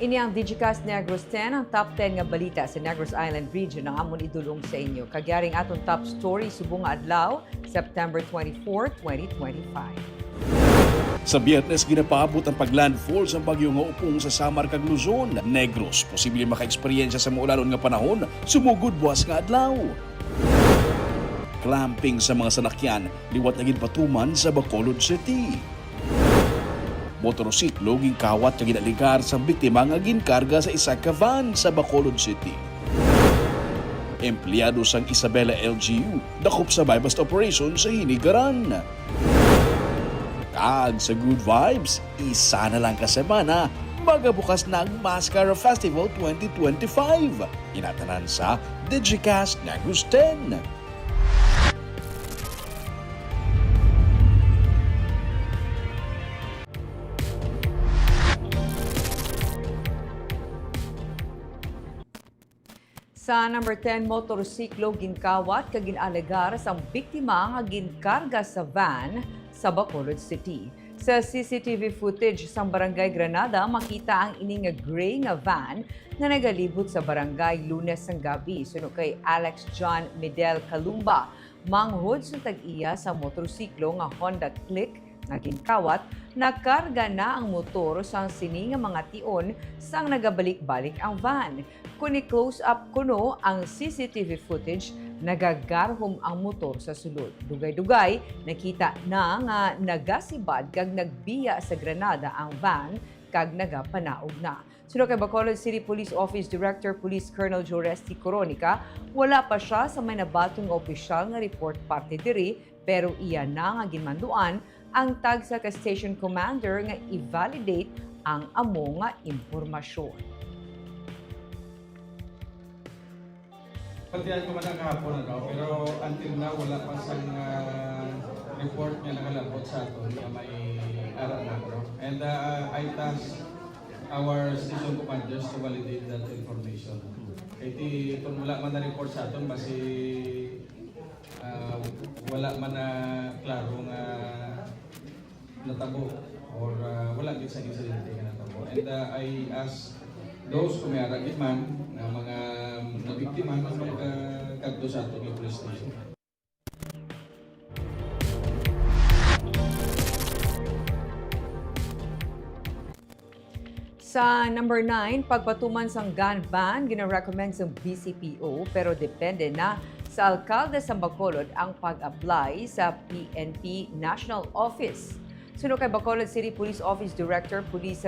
Ini ang Digicast Negros X, ang top 10 nga balita sa Negros Island region ang amon idulong sa inyo. Kagyaring atong top story subong nga adlaw, September 24, 2025. Sa Biyernes, ginapaabot ang paglandfall sa bagyo nga upong sa Samar kag Luzon. Negros, posible maka-eksperyensya sa maulanon nga panahon, sumugod buwas nga adlaw. Clamping sa mga sanakyan, liwat naging patuman sa Bacolod City. Motorsiklo ginkawat nga ginaligar sa biktima nga ginkarga sa isa ka van sa Bacolod City. Empleyado sang Isabela LGU dakop sa bypass operation sa Hinigaran. Kag sa good vibes, isa na lang ka semana, magabukas na ang Masskara Festival 2025. Inatanan sa Digicast Negros X. Sa number 10, motorsiklo ginkawat kag ginalegar sa biktima nga ginkarga sa van sa Bacolod City. Sa CCTV footage sa Barangay Granada, makita ang ini nga gray nga van na nagalibot sa barangay Lunes ng gabi. Suno kay Alex John Medel Calumba, manghod sa tag-iya sa motorsiklo nga Honda Click nga ginkawat, nakarga na ang motor sang sini nga mga tion sang nagabalik-balik ang van. Kung i-close up kuno ang CCTV footage, nagagarhom ang motor sa sulod. Dugay-dugay, nakita na nga nagasibad kag nagbiya sa Granada ang van kag nagapanaog na. Suno kay Bacolod City Police Office Director Police Colonel Joresti Coronica, wala pa siya sa may nabatong opisyal nga report parte diri, pero iya na nga ginmanduan ang tagsa ka station commander nga i-validate ang amo nga impormasyon. Pagdiyan ko man ang kahapon, pero until now wala pa sang report nga nakalabot sa ato na may aral na. And I task our station commanders to validate that information. Kaya kung wala man na report sa aton, basi wala man na klaro nga natabo or wala gid sa insidente nga natabo. And I ask those kung may aragit man na mga nabiktima ng magkakadto sa ato ng police station. Sa number 9, pagpatuman sang gun ban, gina-recommend sa BCPO pero depende na sa alkalde sa Bacolod ang pag-apply sa PNP National Office. Suno kay Bacolod City Police Office Director Police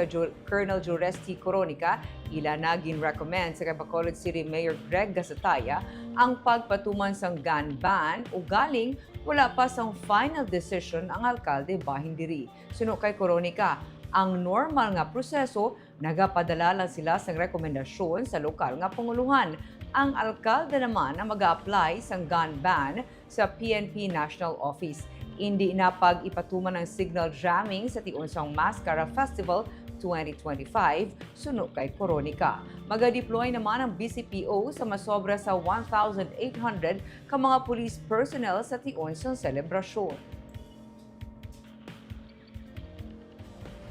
Colonel Joresti Coronica, ila na gin-recommend sa kay Bacolod City Mayor Greg Gasataya ang pagpatuman sang gun ban o galing wala pa sang final decision ang alkalde bahin diri. Suno kay Coronica, ang normal nga proseso, nagapadala lang sila sang rekomendasyon sa lokal nga panguluhan. Ang alkalde naman ang mag-a-apply sang gun ban sa PNP National Office. Hindi na pag-ipatuman ng signal jamming sa tiunsang Masskara Festival 2025, suno kay Coronica. Mag-deploy naman ang BCPO sa masobra sa 1,800 ka mga police personnel sa tiunsang selebrasyon.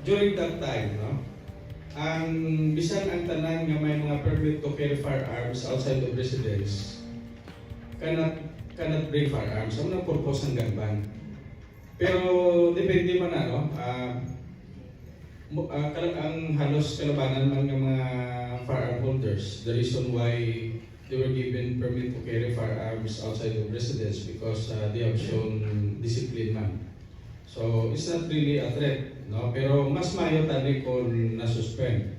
During that time, ang bisan ang tanan nga may mga permit to carry firearms outside of residence cannot bring firearms. Ano ang purpose ng gun ban? Pero depende man ang halos kalabanan man ng mga firearm holders. The reason why they were given permit to carry firearms outside of residence because they have shown discipline man. So it's not really a threat, pero mas mayo tani kung na-suspend.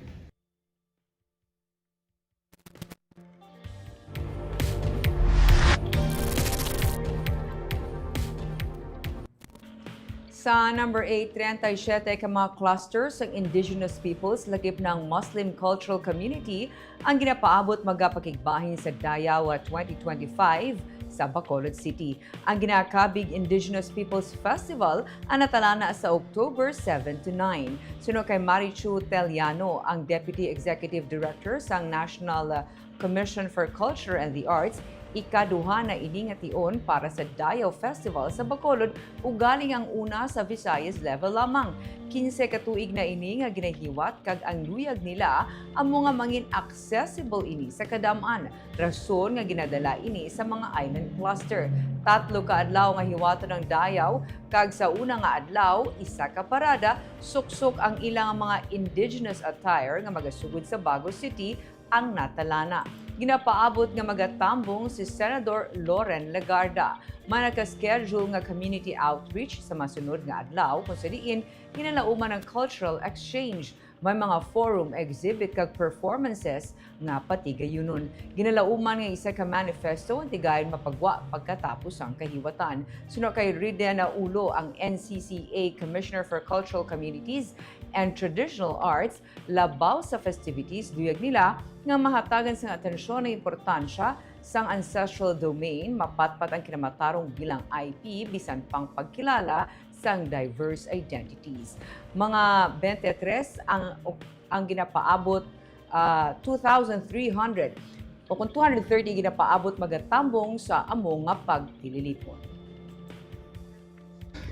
Sa number 8, 37 ka mga clusters ng Indigenous peoples lakip ng Muslim cultural community ang ginapaabot magapakigbahin sa Dayawa 2025 sa Bacolod City. Ang ginakabig Indigenous Peoples Festival ang natalana sa October 7 to 9. Suno kay Marichu Teliano, ang Deputy Executive Director sa National Commission for Culture and the Arts, Ikaduha na ini nga tion para sa Dayaw Festival sa Bacolod ug galing ang una sa Visayas level lamang. 15 ka tuig na ini nga ginahiwat kag ang luyag nila ang mga mangin accessible ini sa kadam-an. Rason nga ginadala ini sa mga island cluster. 3 ka adlaw nga hiwaton ng Dayaw kag sa una nga adlaw isa ka parada suksok ang ilang mga indigenous attire nga magasugod sa Bago City ang natalana. Ginapaabot nga magatambong si Senador Loren Legarda. Manaka-schedule nga community outreach sa masunod nga adlaw kung sa diin ginalauman ng cultural exchange. May mga forum, exhibit kag performances nga patigayunon. Ginalauman nga isa ka manifesto ang tigayon mapagwa pagkatapos ang kahiwatan. Suno kay Rida na ulo ang NCCA Commissioner for Cultural Communities and Traditional Arts, labaw sa festivities duyag nila nga mahatagan sa atensyon ng importansya sang ancestral domain, mapatpat ang kinamatarong bilang IP bisan pang pagkilala sang diverse identities. Mga 23 ang ginapaabot 2,300 o kung 230 ginapaabot magatambong sa among nga pagtililipon.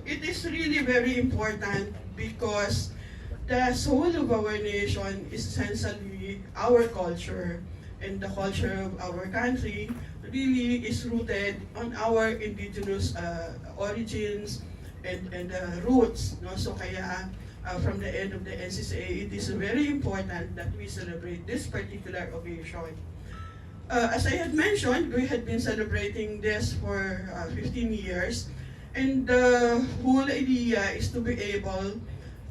It is really very important because the soul of our nation is essentially our culture, and the culture of our country really is rooted on our indigenous origins and roots. No? So kaya from the end of the NCCA, it is very important that we celebrate this particular occasion. As I had mentioned, we had been celebrating this for 15 years, and the whole idea is to be able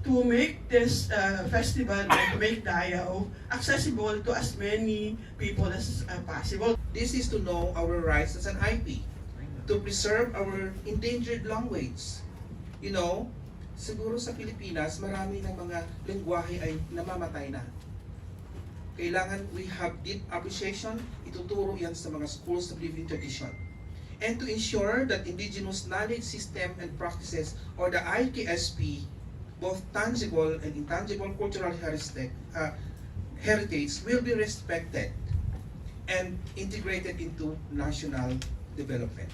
to make this festival, to make Dayaw accessible to as many people as possible. This is to know our rights as an IP, to preserve our endangered language. You know, siguro sa Pilipinas, marami ng mga lengguwahe ay namamatay na. Kailangan we have deep appreciation, ituturo yan sa mga schools of living tradition. And to ensure that indigenous knowledge system and practices, or the IKSP, both tangible and intangible cultural heritage will be respected and integrated into national development.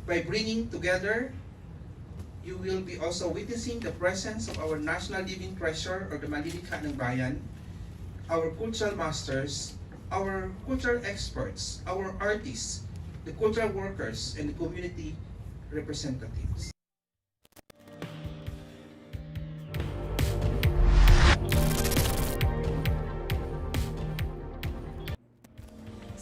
By bringing together, you will be also witnessing the presence of our national living treasure, or the Malilika ng Bayan, our cultural masters, our cultural experts, our artists, the cultural workers, and the community representatives.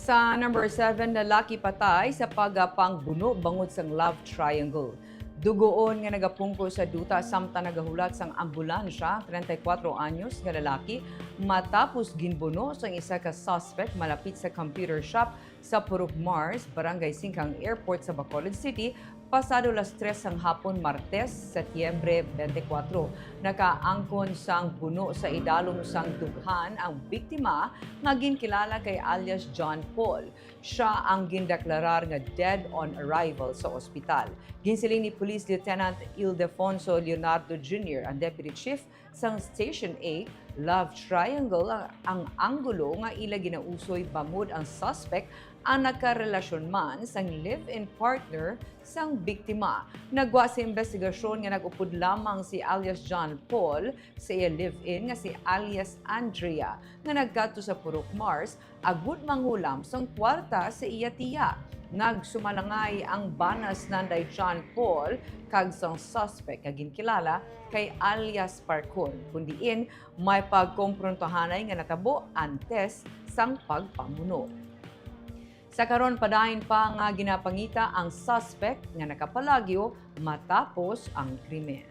Sa number 7, lalaki patay sa pagpangbuno bangod sang love triangle. Dugoon nga nagapungko sa duta samtang nagahulat sang ambulansya, 34 anyos nga lalaki, matapos ginbuno sang isa ka suspect malapit sa computer shop sa Purok Mars, Barangay Singkang Airport sa Bacolod City, pasado las 3 sang hapon Martes, Setyembre 24. Nakaangkon sang buno sa idalom sang dughan ang biktima nga ginkilala kay alias John Paul. Siya ang gindeklarar nga dead on arrival sa ospital. Ginsiling ni Police Lieutenant Ildefonso Leonardo Jr., ang Deputy Chief sang Station 8, Love Triangle ang anggulo nga ila ginausoy bangod ang suspect ang nagkarelasyon man sang live-in partner sang biktima. Nagwa sa investigasyon nga nag-upod lamang si alias John Paul sa iya live-in nga si alias Andrea nga nagkadto sa Purok Mars agud manghulam sang kwarta sa iya tiya. Nagsumalangay ang banas nanday John Paul kag sang suspect nga ginkilala kay alias Parkon, kundiin may pagkomprontahanay nga natabo antes sang pagpamuno. Sa karon padayon pa nga ginapangita ang suspect nga nakapalagyo matapos ang krimen.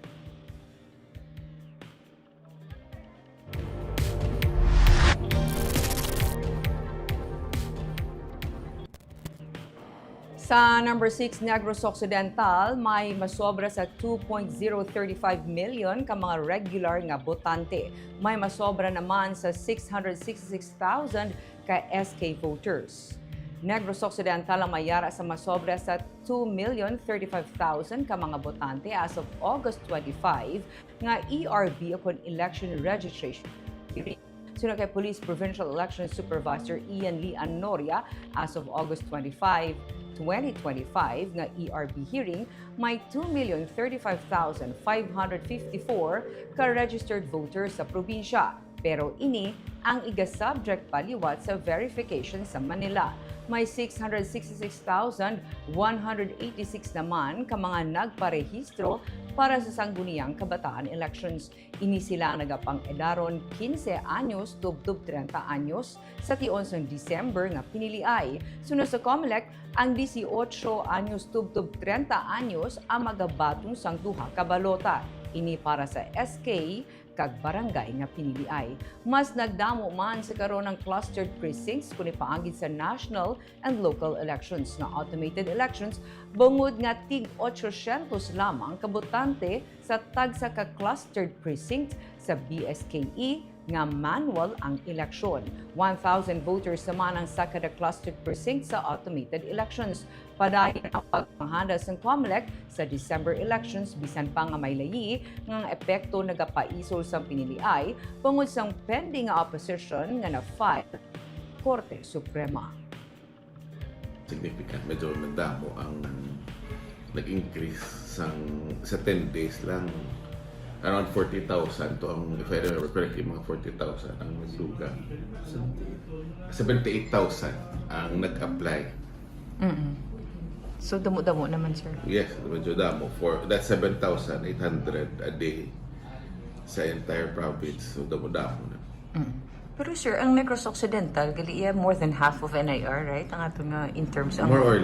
Sa number 6, Negros Occidental, may masobra sa 2.035 million ka mga regular nga botante. May masobra naman sa 666,000 ka SK voters. Negros Occidental ang mayara sa masobra sa 2,035,000 ka mga botante as of August 25 nga ERB upon election registration. Sunod kay Police Provincial Election Supervisor Ian Lee Anoria, as of August 25, 2025 nga ERB hearing, may 2,035,554 ka-registered voters sa probinsya. Pero ini ang iga-subject paliwat sa verification sa Manila. May 666,186 naman ka mga nagparehistro para sa sangguniang kabataan elections. Ini sila ang nagapang-edaron 15 anyos tubtub 30 anyos sa tion sa December nga piniliay. Sunod sa COMELEC, ang 18 anyos tubtub 30 anyos ang magabatong sang duha ka balota. Ini para sa SK kag barangay nga piniliay. Mas nagdamo man sa karon ng clustered precincts kung ipaangid sa national and local elections na automated elections, bungod nga tig 800 lamang kabutante sa tagsa ka clustered precinct sa BSKE nga manual ang eleksyon. 1,000 voters naman ang sa kada clustered precinct sa automated elections. Padayon ang pagpanghanda sa COMELEC sa December elections bisan pa nga may layi nga epekto nagapaisol sa piniliay tungod sa pending nga opposition nga na-file Korte Suprema. Significant, medyo nagdamo ang nag-increase sa 10 days lang. Around 40,000 to ang, if I remember correctly, mga 40,000 ang nagluga. 78,000 ang nag-apply. So damo-damo naman, sir. Yes, medyo damo. That's 7,800 a day sa entire province. So damo-damo na. Pero sir, ang Negros Occidental, gali iya more than half of NIR, right? Ang atong in terms of... More or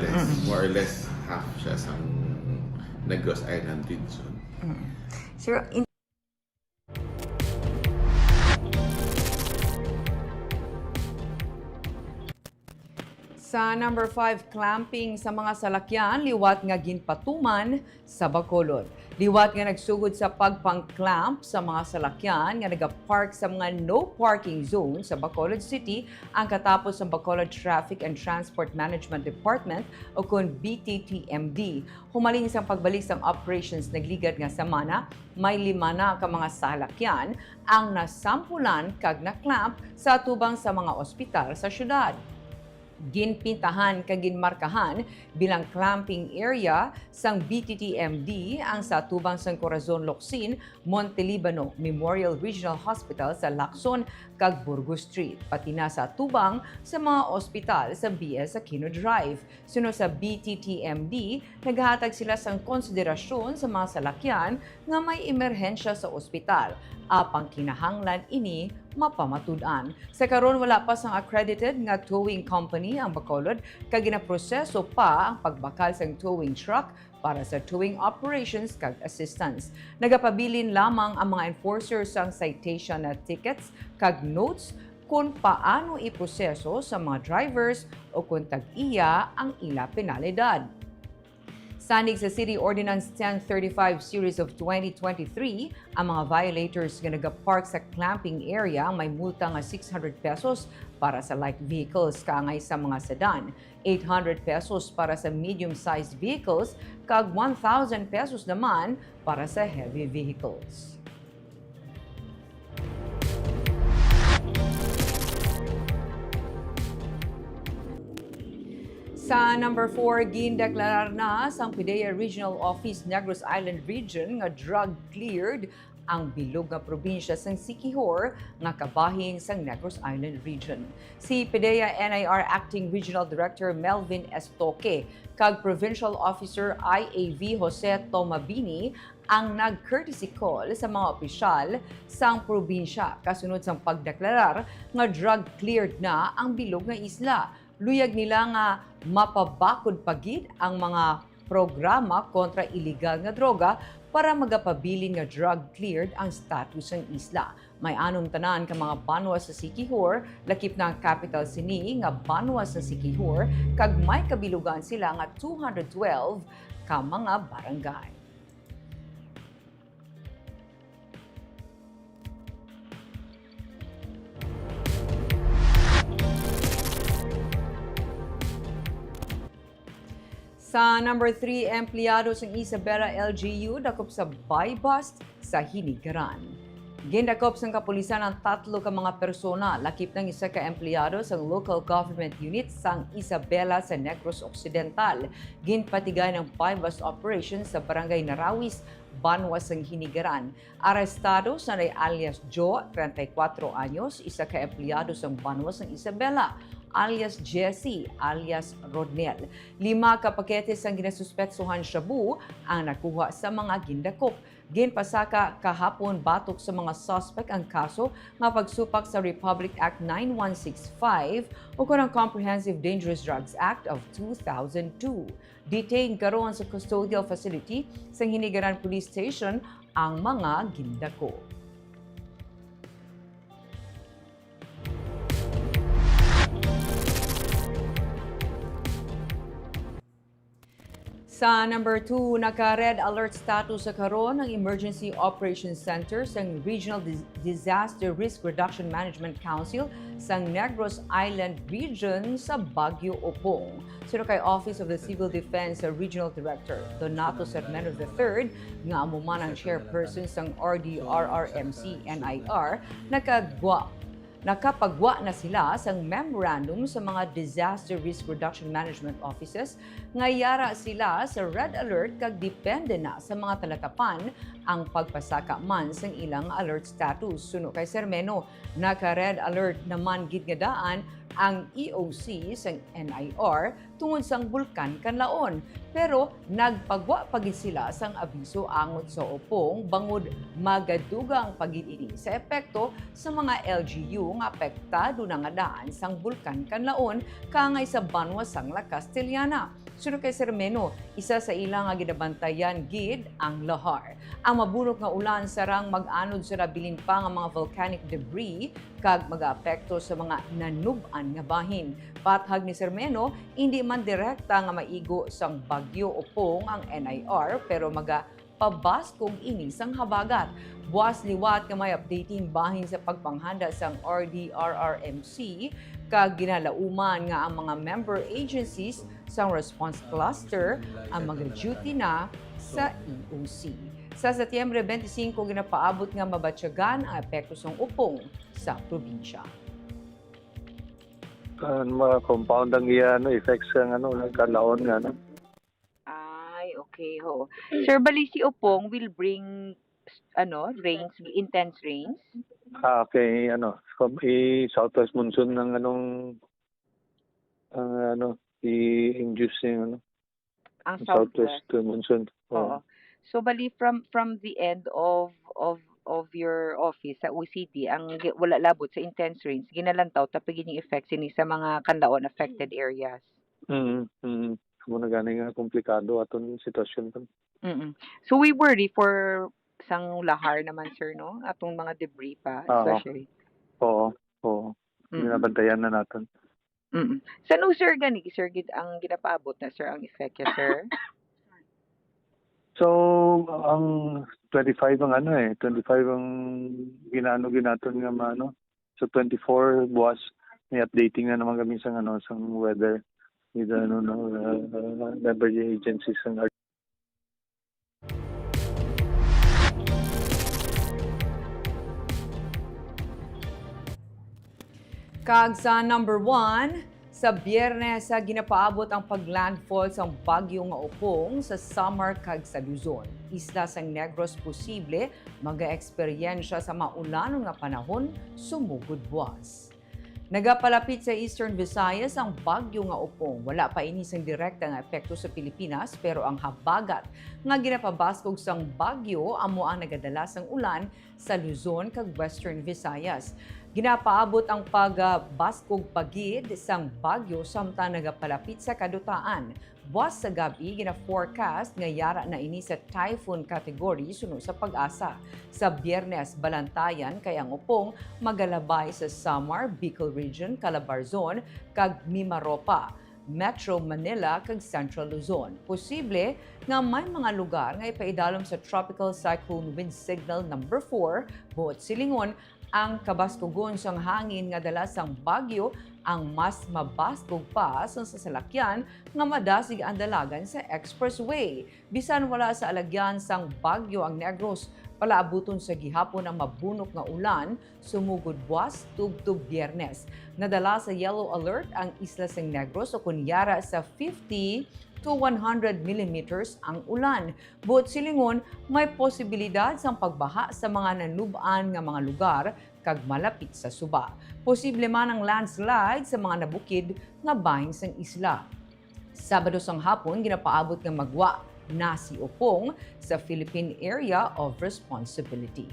less half siya sa Negros Island region. Sir, sa number 5, clamping sa mga salakyan, liwat nga ginpatuman sa Bacolod. Liwat nga nagsugod sa pagpang-clamp sa mga salakyan nga nagapark sa mga no parking zone sa Bacolod City ang katapos ng Bacolod Traffic and Transport Management Department o kung BTTMD. Humaling sa pagbalik sa operations nagligad nga samana, may 5 na ka mga salakyan ang nasampulan kag na-clamp sa tubang sa mga ospital sa syudad. Ginpintahan kag ginmarkahan bilang clamping area sang BTTMD ang sa tubang sang Corazon Locsin, Montelibano Memorial Regional Hospital sa Lacson kag Burgos Street, pati na sa tubang sa mga ospital sa BS Aquino Drive. Sunod sa BTTMD, naghahatag sila sang konsiderasyon sa mga salakyan nga may emerhensya sa ospital. Apang kinahanglan ini mapamatud-an. Sa karon wala pa sang accredited nga towing company ang Bacolod kag ginaproseso pa ang pagbakal sang towing truck para sa towing operations kag assistance. Nagapabilin lamang ang mga enforcers sang citation na tickets kag notes kung paano iproseso sa mga drivers o kung tag-iya ang ila penalidad. Sanig sa City Ordinance 1035 Series of 2023, ang mga violators nga nagapark sa clamping area may multa nga 600 pesos para sa light vehicles kaangay sa mga sedan, 800 pesos para sa medium-sized vehicles, kag 1,000 pesos naman para sa heavy vehicles. Sa number 4, gindeklarar na sa PDEA Regional Office Negros Island Region nga drug-cleared ang bilog nga probinsya sang Siquijor nga kabahin sang Negros Island Region. Si PDEA NIR Acting Regional Director Melvin Estoque kag Provincial Officer IAV Jose Tomabini ang nag-courtesy call sa mga opisyal sang probinsya kasunod sang pagdeklarar nga drug-cleared na ang bilog nga isla. Luyag nila nga mapabakod pagid ang mga programa kontra illegal nga droga para magapabilin nga drug-cleared ang status ng isla. May anom tanan ka mga banwas sa Siquijor, lakip na ang capital sini nga banwas sa Siquijor, kag may kabilugan sila nga 212 ka mga barangay. Sa number 3, empleyado ng Isabela LGU dakop sa buy bust sa Hinigaran. Gindakop sang kapulisan ang 3 ka mga persona, lakip ng isa ka empleyado sa local government unit sang Isabela sa Negros Occidental. Ginpatigay ng bypass operation sa barangay Narawis, Banwas ng Hinigaran. Arestado sa alias Joe, 34 anyos, isa ka empleyado sa Banwas ng Isabela, alias Jesse, alias Rodnel. 5 ka pakete sang ginasuspetsuhan shabu ang nakuha sa mga gindakop. Ginpasaka kahapon batok sa mga suspect ang kaso nga pagsupak sa Republic Act 9165 o kunang Comprehensive Dangerous Drugs Act of 2002. Detained karon sa custodial facility sa Hinigaran Police Station ang mga gindakop. Sa number 2, naka-red alert status sa karon ng Emergency Operations Center sa Regional Disaster Risk Reduction Management Council sa Negros Island Region sa Baguio Opong. Sino kay Office of the Civil Defense Regional Director Donato Sermeno III nga amuman ang chairperson sang RDRRMC NIR nakapagwa na sila sang memorandum sa mga Disaster Risk Reduction Management Offices nga yara sila sa red alert kag depende na sa mga talatapan ang pagpasaka man sang ilang alert status. Suno kay Sermeno, naka-red alert naman gid nga daan ang EOC sang NIR tungod sang bulkan kanlaon. Pero nagpagwa pagid sila sang abiso angot sa Opong bangod magaduga ang pagid ini sa epekto sa mga LGU nga apektado na nga daan sang bulkan kanlaon kangay sa Banwas sang La Castellana. Suno kay Sermeno, isa sa ilang nga ginabantayan gid ang lahar. Ang mabunok nga ulan sarang mag-anod sa rabilin pa nga mga volcanic debris kag mag-aapekto sa mga nanub-an nga bahin. Pathag ni Sermeno, hindi man direkta nga maigo sang Bagyo Opong ang NIR pero pabas-kong ini sang habagat. Buwas liwat nga may updating bahin sa pagpanghanda sang RDRRMC kag ginalauman nga ang mga member agencies sang response cluster ang mag-duty na sa EOC. Sa Setyembre 25 ginapaabot nga mabatyagan ang epekto sang upong sa probinsya. Mga compound ang effects ng kalaon nga Ay, okay ho. Sir, bali si Opong will bring rains, intense rains? Okay, southwest monsoon ng i-induce yung Ang southwest monsoon. Oo. So bali from the end of your office sa UCT ang wala labot sa intense rains ginalantaw tapos yung effects ini sa mga kanlaon affected areas. Muna gani nga komplikado atong sitwasyon pa. So we worry for sang lahar naman sir no atong mga debris pa especially. Oo. Binabantayan na natin. Sa no sir gani sir gid ang ginapaabot na sir ang effect ya sir? So, ang 25 ang 25 ang ginaton nga So 24 buwas may updating na naman kami sang sang weather with member agencies and Kag sa number 1, sa Biyernes sa ginapaabot ang paglandfall sa bagyo nga Opong sa Samar kag sa Luzon. Isla sang Negros posible maga-eksperyensya sa maulan nga panahon sumugod buwas. Nagapalapit sa Eastern Visayas ang bagyo nga Opong. Wala pa ini sang direkta nga epekto sa Pilipinas pero ang habagat nga ginapabaskog sang bagyo amo ang nagadala sang ulan sa Luzon kag Western Visayas. Ginapaabot ang pagbaskog pagid sang bagyo samtang nagapalapit sa kadutaan. Buwas sa gabi, gina-forecast nga yara na ini sa typhoon category sunod sa pag-asa. Sa Biyernes, balantayan kay ang Opong magalabay sa Samar, Bicol Region, Calabarzon, kag Mimaropa, Metro Manila kag Central Luzon. Posible nga may mga lugar nga ipaidalom sa Tropical Cyclone Wind Signal number 4, buot silingon ang kabaskogon sang hangin nga dala sang bagyo ang mas mabaskog pa sa sasalakyan nga madasig ang dalagan sa expressway. Bisan wala sa alagyan sang bagyo ang Negros, Palaabuton sa gihapon ang mabunok nga ulan, sumugod buwas, tubtub Biyernes. Nadala sa yellow alert ang Isla Sing Negros o kunyara sa 50 to 100 millimeters ang ulan. Buot silingon, may posibilidad sa pagbaha sa mga nanlubaan nga mga lugar kag malapit sa suba. Posible man ang landslide sa mga nabukid nga bahin sang isla. Sabado sang hapon, ginapaabot nga magwa na si Opong sa Philippine Area of Responsibility.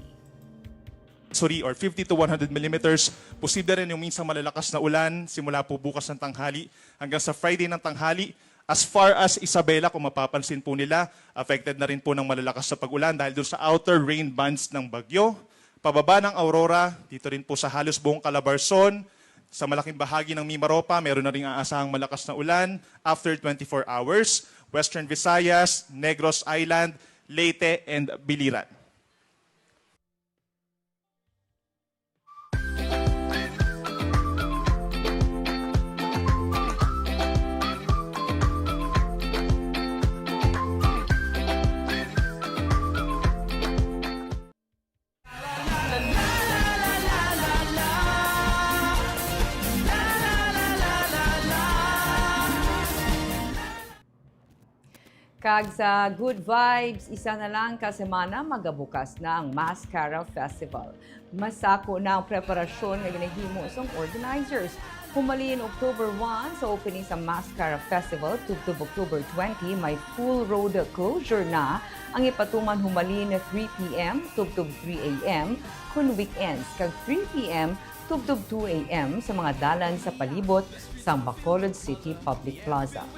Or 50 to 100 millimeters. Posible rin yung minsang malalakas na ulan simula po bukas ng tanghali hanggang sa Friday ng tanghali. As far as Isabela, kung mapapansin po nila, affected na rin po ng malalakas na pag-ulan dahil doon sa outer rain bands ng bagyo. Pababa ng Aurora, dito rin po sa halos buong Calabarzon, sa malaking bahagi ng Mimaropa, meron na rin aasahang malakas na ulan after 24 hours. Western Visayas, Negros Island, Leyte, and Biliran. Kag sa Good Vibes, isa na lang kasemana magabukas na ang Masskara Festival. Masako na ang preparasyon nga ginahimo sa organizers. Humalin October 1 sa opening sa Masskara Festival, tubtob October 20, may full road closure na ang ipatuman humalin na 3 p.m. tubtob 3 a.m. kun weekends kag 3 p.m. tubtob 2 a.m. sa mga dalan sa palibot sa Bacolod City Public Plaza.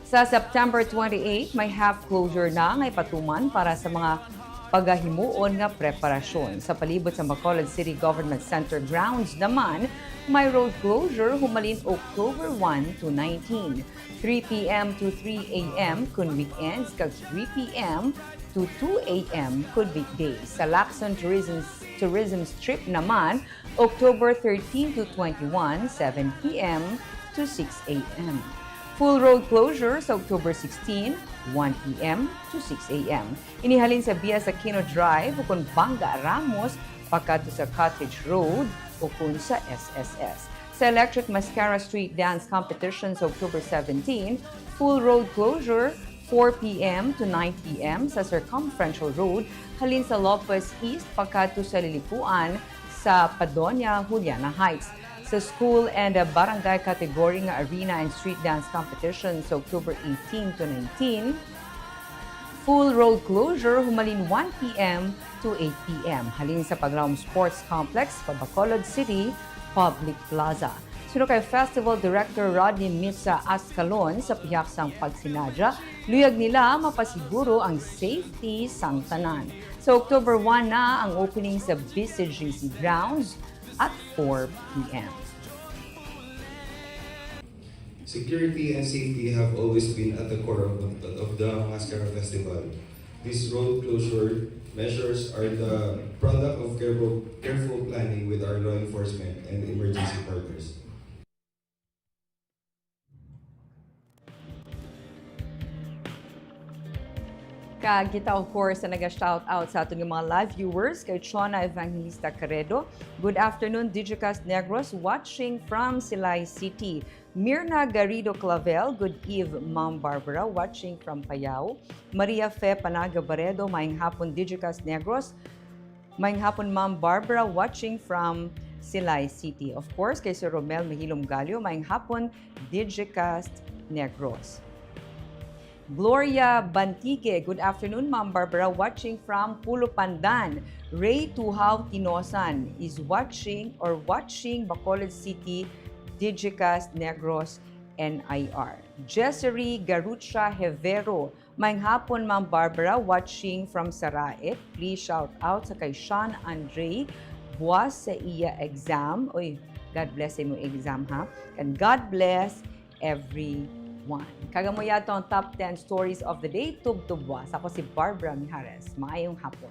Sa September 28, may half closure na nga ipatuman para sa mga pagahimuon nga preparasyon. Sa palibot sa Bacolod City Government Center grounds naman, may road closure humalin October 1 to 19, 3 p.m. to 3 a.m. kun weekends kag 3 p.m. to 2 a.m. kun weekdays. Sa Lacson Tourism Strip naman, October 13 to 21, 7 p.m. to 6 a.m. Full road closure sa October 16, 1 p.m. to 6 a.m. Inihalin sa Bias Aquino Drive o kung Banga Ramos, pagkato sa Cottage Road o kung sa SSS. Sa Electric Masskara Street Dance Competition sa October 17, full road closure 4 p.m. to 9 p.m. sa Circumferential Road, halin sa Lopez East, pagkato sa Lilipuan sa Padonia, Juliana Heights. Sa school and barangay category nga arena and street dance competition sa October 18 to 19, full road closure humalin 1 p.m. to 8 p.m. halin sa Paglaom Sports Complex sa Bacolod City Public Plaza. Sino kay Festival Director Rodney Mitsa Ascalon sa piyak sang pagsinadya, luyag nila mapasiguro ang safety sang tanan. Sa October 1 na ang opening sa BCGC grounds at 4 p.m. Security and safety have always been at the core of the Masskara Festival. These road closure measures are the product of careful planning with our law enforcement and emergency partners. Kita of course na nag-shout out sa ating mga live viewers kay Chona Evangelista Caredo. Good afternoon, Digicast Negros watching from Silay City. Mirna Garrido Clavel, good eve, Ma'am Barbara watching from Payao. Maria Fe Panaga Baredo, maayong hapon Digicast Negros. Maayong hapon Ma'am Barbara watching from Silay City. Of course, kay Sir Romel Mahilom Galio, maayong hapon Digicast Negros. Gloria Bantique, good afternoon Ma'am Barbara, watching from Pulo Pandan. Ray Tuhaw Tinosan is watching Bacolod City Digicast Negros NIR. Jessery Garucha Hevero, maayong hapon Ma'am Barbara, watching from Saraet. Please shout out sa kay Sean Andre, buwas sa iya exam. Uy, God bless sa imo exam ha. And God bless everyone. Kagamoy yato ang top 10 stories of the day, tubtubwas. Ako si Barbara Mijares. Maayong hapon.